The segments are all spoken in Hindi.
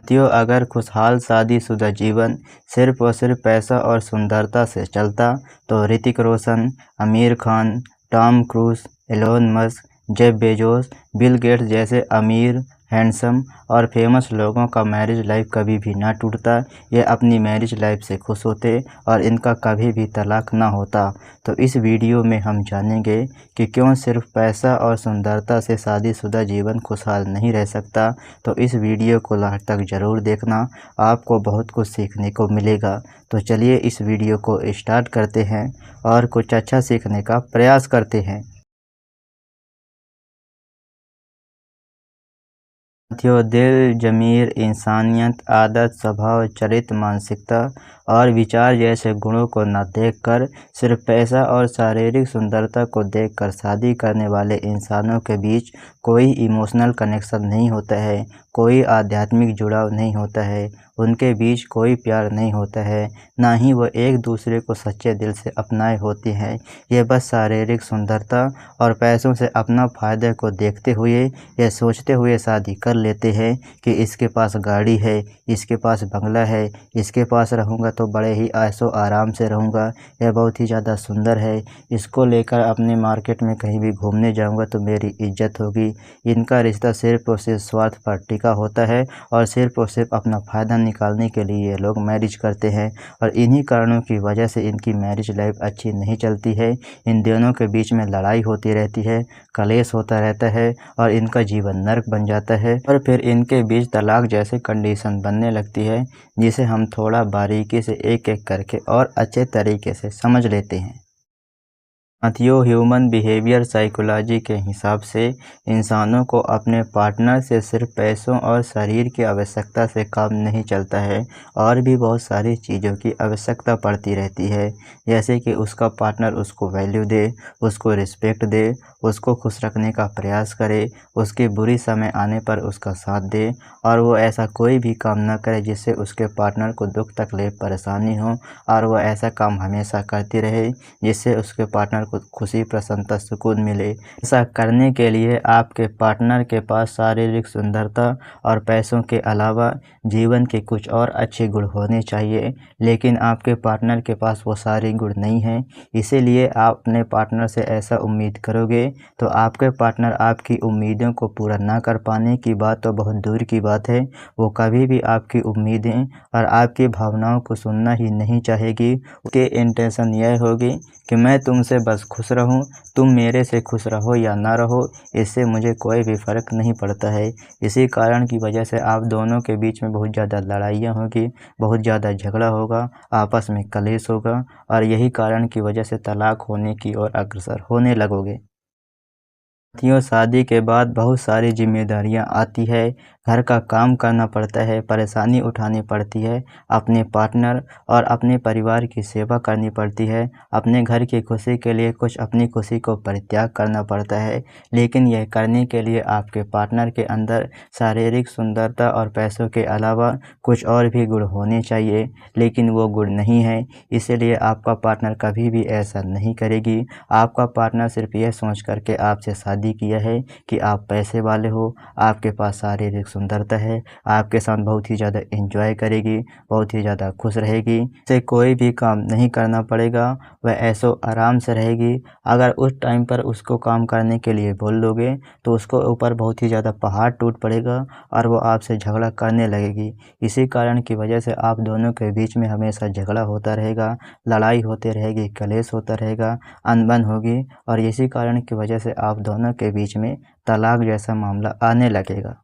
साथियों, अगर खुशहाल शादीशुदा जीवन सिर्फ और सिर्फ पैसा और सुंदरता से चलता तो Hrithik Roshan, Aamir Khan, Tom Cruise, Elon Musk, Jeff Bezos, Bill Gates जैसे अमीर, हैंडसम और फेमस लोगों का मैरिज लाइफ कभी भी ना टूटता। ये अपनी मैरिज लाइफ से खुश होते और इनका कभी भी तलाक ना होता। तो इस वीडियो में हम जानेंगे कि क्यों सिर्फ पैसा और सुंदरता से शादीशुदा जीवन खुशहाल नहीं रह सकता। तो इस वीडियो को लास्ट तक ज़रूर देखना, आपको बहुत कुछ सीखने को मिलेगा। तो चलिए इस वीडियो को स्टार्ट करते हैं और कुछ अच्छा सीखने का प्रयास करते हैं। साथियों, दिल, ज़मीर, इंसानियत, आदत, स्वभाव, चरित्र, मानसिकता और विचार जैसे गुणों को न देखकर सिर्फ पैसा और शारीरिक सुंदरता को देखकर शादी करने वाले इंसानों के बीच कोई इमोशनल कनेक्शन नहीं होता है, कोई आध्यात्मिक जुड़ाव नहीं होता है, उनके बीच कोई प्यार नहीं होता है, ना ही वो एक दूसरे को सच्चे दिल से अपनाए होते हैं। ये बस शारीरिक सुंदरता और पैसों से अपना फ़ायदे को देखते हुए यह सोचते हुए शादी कर लेते हैं कि इसके पास गाड़ी है, इसके पास बंगला है, इसके पास रहूँगा तो बड़े ही ऐशो आराम से रहूँगा, यह बहुत ही ज़्यादा सुंदर है, इसको लेकर अपने मार्केट में कहीं भी घूमने जाऊँगा तो मेरी इज्जत होगी। इनका रिश्ता सिर्फ और सिर्फ स्वार्थ पर टिका होता है और सिर्फ अपना फ़ायदा निकालने के लिए ये लोग मैरिज करते हैं और इन्हीं कारणों की वजह से इनकी मैरिज लाइफ अच्छी नहीं चलती है। इन दोनों के बीच में लड़ाई होती रहती है, कलेश होता रहता है और इनका जीवन नर्क बन जाता है और फिर इनके बीच तलाक जैसे कंडीशन बनने लगती है, जिसे हम थोड़ा बारीकी से एक एक करके और अच्छे तरीके से समझ लेते हैं। साथियों, ह्यूमन बिहेवियर साइकोलॉजी के हिसाब से इंसानों को अपने पार्टनर से सिर्फ पैसों और शरीर की आवश्यकता से काम नहीं चलता है और भी बहुत सारी चीज़ों की आवश्यकता पड़ती रहती है, जैसे कि उसका पार्टनर उसको वैल्यू दे, उसको रिस्पेक्ट दे, उसको खुश रखने का प्रयास करे, उसके बुरी समय आने पर उसका साथ दे और वो ऐसा कोई भी काम ना करे जिससे उसके पार्टनर को दुख तकलीफ परेशानी हो और वह ऐसा काम हमेशा करती रहे जिससे उसके पार्टनर को खुशी, प्रसन्नता, सुकून मिले। ऐसा करने के लिए आपके पार्टनर के पास शारीरिक सुंदरता और पैसों के अलावा जीवन के कुछ और अच्छे गुण होने चाहिए, लेकिन आपके पार्टनर के पास वो सारे गुण नहीं हैं। इसीलिए आप अपने पार्टनर से ऐसा उम्मीद करोगे तो आपके पार्टनर आपकी उम्मीदों को पूरा ना कर पाने की बात तो बहुत दूर की बात है, वो कभी भी आपकी उम्मीदें और आपकी भावनाओं को सुनना ही नहीं चाहेगी। उसके इंटेंशन यह होगी कि मैं तुमसे बस खुश रहूं, तुम मेरे से खुश रहो या ना रहो, इससे मुझे कोई भी फ़र्क नहीं पड़ता है। इसी कारण की वजह से आप दोनों के बीच में बहुत ज़्यादा लड़ाइयाँ होगी, बहुत ज़्यादा झगड़ा होगा, आपस में कलेश होगा और यही कारण की वजह से तलाक होने की ओर अग्रसर होने लगोगे। साथियों, शादी के बाद बहुत सारी जिम्मेदारियां आती है, घर का काम करना पड़ता है, परेशानी उठानी पड़ती है, अपने पार्टनर और अपने परिवार की सेवा करनी पड़ती है, अपने घर की खुशी के लिए कुछ अपनी खुशी को परित्याग करना पड़ता है, लेकिन यह करने के लिए आपके पार्टनर के अंदर शारीरिक सुंदरता और पैसों के अलावा कुछ और भी गुण होने चाहिए, लेकिन वो गुण नहीं है। इसीलिए आपका पार्टनर कभी भी ऐसा नहीं करेगी। आपका पार्टनर सिर्फ यह सोच करके आपसे शादी किया है कि आप पैसे वाले हो, आपके पास शारीरिक सुंदरता है, आपके साथ बहुत ही ज़्यादा एंजॉय करेगी, बहुत ही ज़्यादा खुश रहेगी, उसे कोई भी काम नहीं करना पड़ेगा, वह ऐशो आराम से रहेगी। अगर उस टाइम पर उसको काम करने के लिए बोल दोगे तो उसको ऊपर बहुत ही ज़्यादा पहाड़ टूट पड़ेगा और वो आपसे झगड़ा करने लगेगी। इसी कारण की वजह से आप दोनों के बीच में हमेशा झगड़ा होता रहेगा, लड़ाई होती रहेगी, कलेश होता रहेगा, अनबन होगी और इसी कारण की वजह से आप दोनों के बीच में तलाक जैसा मामला आने लगेगा।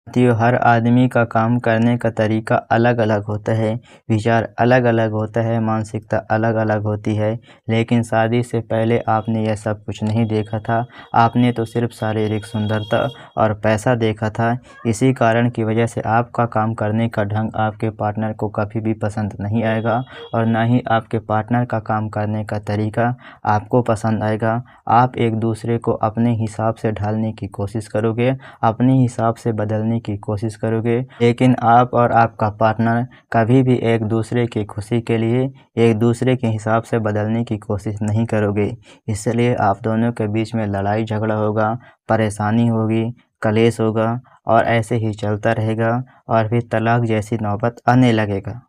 साथियों, हर आदमी का काम करने का तरीका अलग अलग होता है, विचार अलग अलग होता है, मानसिकता अलग अलग होती है, लेकिन शादी से पहले आपने यह सब कुछ नहीं देखा था। आपने तो सिर्फ शारीरिक सुंदरता और पैसा देखा था। इसी कारण की वजह से आपका काम करने का ढंग आपके पार्टनर को कभी भी पसंद नहीं आएगा और ना ही आपके पार्टनर का काम करने का तरीका आपको पसंद आएगा। आप एक दूसरे को अपने हिसाब से ढालने की कोशिश करोगे, अपने हिसाब से बदलने की कोशिश करोगे, लेकिन आप और आपका पार्टनर कभी भी एक दूसरे की खुशी के लिए एक दूसरे के हिसाब से बदलने की कोशिश नहीं करोगे। इसलिए आप दोनों के बीच में लड़ाई झगड़ा होगा, परेशानी होगी, कलेश होगा और ऐसे ही चलता रहेगा और फिर तलाक जैसी नौबत आने लगेगा।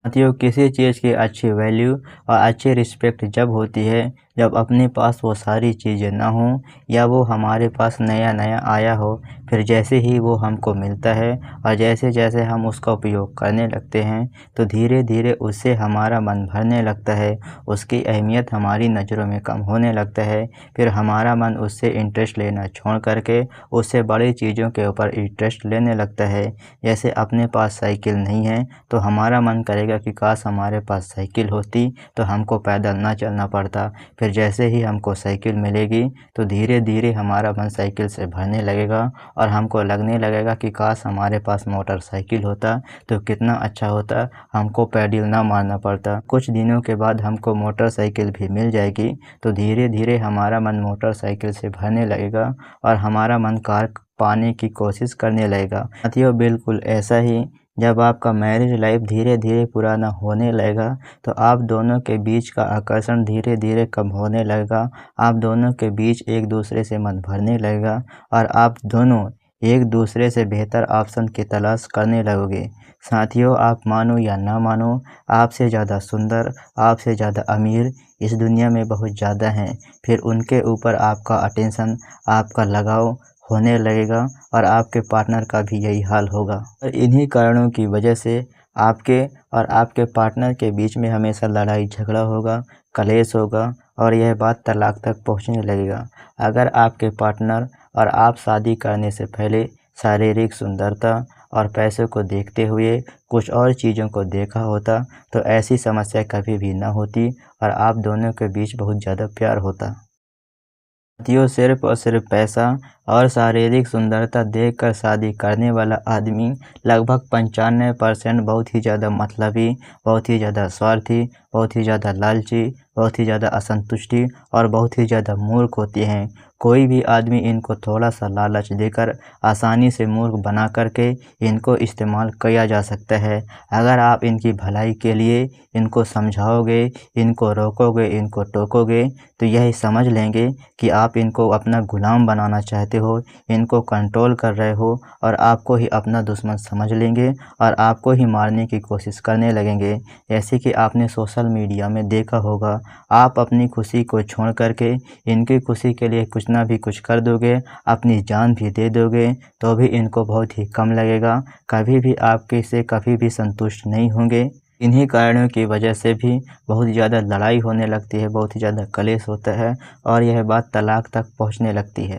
साथियों, किसी चीज़ की अच्छी वैल्यू और अच्छी रिस्पेक्ट जब होती है, जब अपने पास वो सारी चीज़ें ना हों या वो हमारे पास नया नया आया हो। फिर जैसे ही वो हमको मिलता है और जैसे जैसे हम उसका उपयोग करने लगते हैं, तो धीरे धीरे उससे हमारा मन भरने लगता है, उसकी अहमियत हमारी नज़रों में कम होने लगता है। फिर हमारा मन उससे इंटरेस्ट लेना छोड़ करके उससे बड़ी चीज़ों के ऊपर इंटरेस्ट लेने लगता है। जैसे अपने पास साइकिल नहीं है तो हमारा मन करेगा कि काश हमारे पास साइकिल होती तो हमको पैदल ना चलना पड़ता। फिर जैसे ही हमको साइकिल मिलेगी तो धीरे धीरे हमारा मन साइकिल से भरने लगेगा और हमको लगने लगेगा कि काश हमारे पास मोटरसाइकिल होता तो कितना अच्छा होता, हमको पैडल ना मारना पड़ता। कुछ दिनों के बाद हमको मोटरसाइकिल भी मिल जाएगी तो धीरे धीरे हमारा मन मोटरसाइकिल से भरने लगेगा और हमारा मन कार पाने की कोशिश करने लगेगा। साथियों, बिल्कुल ऐसा ही जब आपका मैरिज लाइफ धीरे धीरे पुराना होने लगेगा तो आप दोनों के बीच का आकर्षण धीरे धीरे कम होने लगेगा। आप दोनों के बीच एक दूसरे से मन भरने लगेगा और आप दोनों एक दूसरे से बेहतर ऑप्शन की तलाश करने लगोगे। साथियों, आप मानो या ना मानो, आपसे ज़्यादा सुंदर, आपसे ज़्यादा अमीर इस दुनिया में बहुत ज़्यादा हैं। फिर उनके ऊपर आपका अटेंशन, आपका लगाव होने लगेगा और आपके पार्टनर का भी यही हाल होगा। और इन्हीं कारणों की वजह से आपके और आपके पार्टनर के बीच में हमेशा लड़ाई झगड़ा होगा, कलेश होगा और यह बात तलाक तक पहुंचने लगेगा। अगर आपके पार्टनर और आप शादी करने से पहले शारीरिक सुंदरता और पैसों को देखते हुए कुछ और चीज़ों को देखा होता तो ऐसी समस्या कभी भी ना होती और आप दोनों के बीच बहुत ज़्यादा प्यार होता। साथियों, सिर्फ और सिर्फ पैसा और शारीरिक सुंदरता देखकर शादी करने वाला आदमी लगभग 95% बहुत ही ज़्यादा मतलबी, बहुत ही ज़्यादा स्वार्थी, बहुत ही ज़्यादा लालची, बहुत ही ज़्यादा असंतुष्टि और बहुत ही ज़्यादा मूर्ख होते हैं। कोई भी आदमी इनको थोड़ा सा लालच देकर आसानी से मूर्ख बना करके इनको इस्तेमाल किया जा सकता है। अगर आप इनकी भलाई के लिए इनको समझाओगे, इनको रोकोगे, इनको टोकोगे तो यह समझ लेंगे कि आप इनको अपना गुलाम बनाना चाहते हो, इनको कंट्रोल कर रहे हो और आपको ही अपना दुश्मन समझ लेंगे और आपको ही मारने की कोशिश करने लगेंगे। जैसे कि आपने सोशल मीडिया में देखा होगा, आप अपनी खुशी को छोड़ करके इनकी खुशी के लिए कुछ ना भी कुछ कर दोगे, अपनी जान भी दे दोगे तो भी इनको बहुत ही कम लगेगा। कभी भी आपके से कभी भी संतुष्ट नहीं होंगे। इन्हीं कारणों की वजह से भी बहुत ज़्यादा लड़ाई होने लगती है, बहुत ही ज़्यादा कलेश होता है और यह बात तलाक तक पहुंचने लगती है।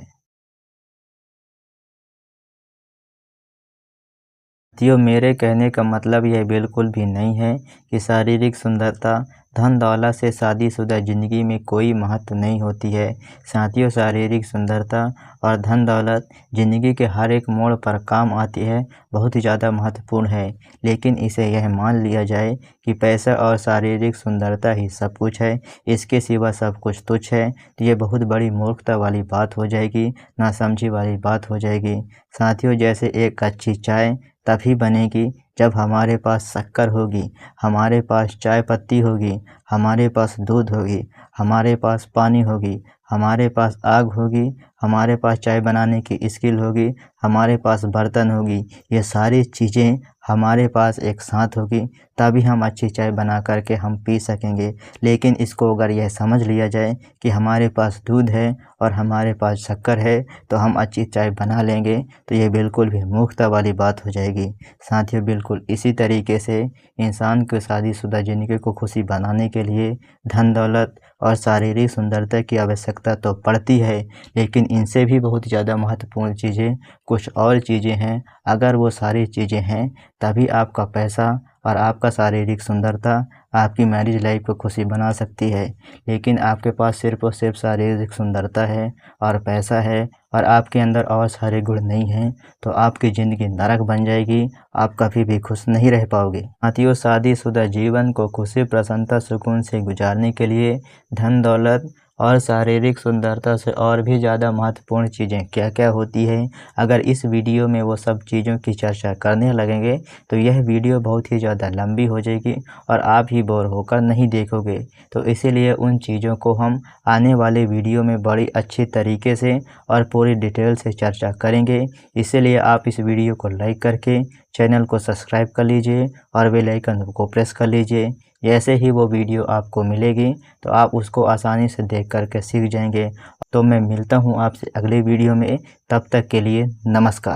साथियों, मेरे कहने का मतलब यह बिल्कुल भी नहीं है कि शारीरिक सुंदरता, धन दौलत से शादीशुदा ज़िंदगी में कोई महत्व नहीं होती है। साथियों, शारीरिक सुंदरता और धन दौलत ज़िंदगी के हर एक मोड़ पर काम आती है, बहुत ही ज़्यादा महत्वपूर्ण है। लेकिन इसे यह मान लिया जाए कि पैसा और शारीरिक सुंदरता ही सब कुछ है, इसके सिवा सब कुछ तुच्छ है, तो ये बहुत बड़ी मूर्खता वाली बात हो जाएगी, नासमझी वाली बात हो जाएगी। साथियों, जैसे एक अच्छी चाय तभी बनेगी जब हमारे पास शक्कर होगी, हमारे पास चाय पत्ती होगी, हमारे पास दूध होगी, हमारे पास पानी होगी, हमारे पास आग होगी, हमारे पास चाय बनाने की स्किल होगी, हमारे पास बर्तन होगी। ये सारी चीज़ें हमारे पास एक साथ होगी तभी हम अच्छी चाय बना करके हम पी सकेंगे। लेकिन इसको अगर यह समझ लिया जाए कि हमारे पास दूध है और हमारे पास शक्कर है तो हम अच्छी चाय बना लेंगे, तो ये बिल्कुल भी मूर्खता वाली बात हो जाएगी। साथियों, बिल्कुल इसी तरीके से इंसान को शादीशुदा ज़िंदगी को खुशी बनाने के लिए धन दौलत और शारीरिक सुंदरता की आवश्यकता तो पड़ती है, लेकिन इनसे भी बहुत ज़्यादा महत्वपूर्ण चीज़ें कुछ और चीज़ें हैं। अगर वो सारी चीज़ें हैं तभी आपका पैसा और आपका शारीरिक सुंदरता आपकी मैरिज लाइफ को खुशी बना सकती है। लेकिन आपके पास सिर्फ़ और सिर्फ शारीरिक सुंदरता है और पैसा है और आपके अंदर और सारे गुण नहीं हैं, तो आपकी ज़िंदगी नरक बन जाएगी, आप कभी भी खुश नहीं रह पाओगे। साथियों, शादीशुदा जीवन को खुशी, प्रसन्नता, सुकून से गुजारने के लिए धन दौलत और शारीरिक सुंदरता से और भी ज़्यादा महत्वपूर्ण चीज़ें क्या क्या होती हैं, अगर इस वीडियो में वो सब चीज़ों की चर्चा करने लगेंगे तो यह वीडियो बहुत ही ज़्यादा लंबी हो जाएगी और आप ही बोर होकर नहीं देखोगे। तो इसीलिए उन चीज़ों को हम आने वाले वीडियो में बड़ी अच्छी तरीके से और पूरी डिटेल से चर्चा करेंगे। इसीलिए आप इस वीडियो को लाइक करके चैनल को सब्सक्राइब कर लीजिए और बेल आइकन को प्रेस कर लीजिए। जैसे ही वो वीडियो आपको मिलेगी तो आप उसको आसानी से देख करके सीख जाएंगे। तो मैं मिलता हूँ आपसे अगले वीडियो में, तब तक के लिए नमस्कार।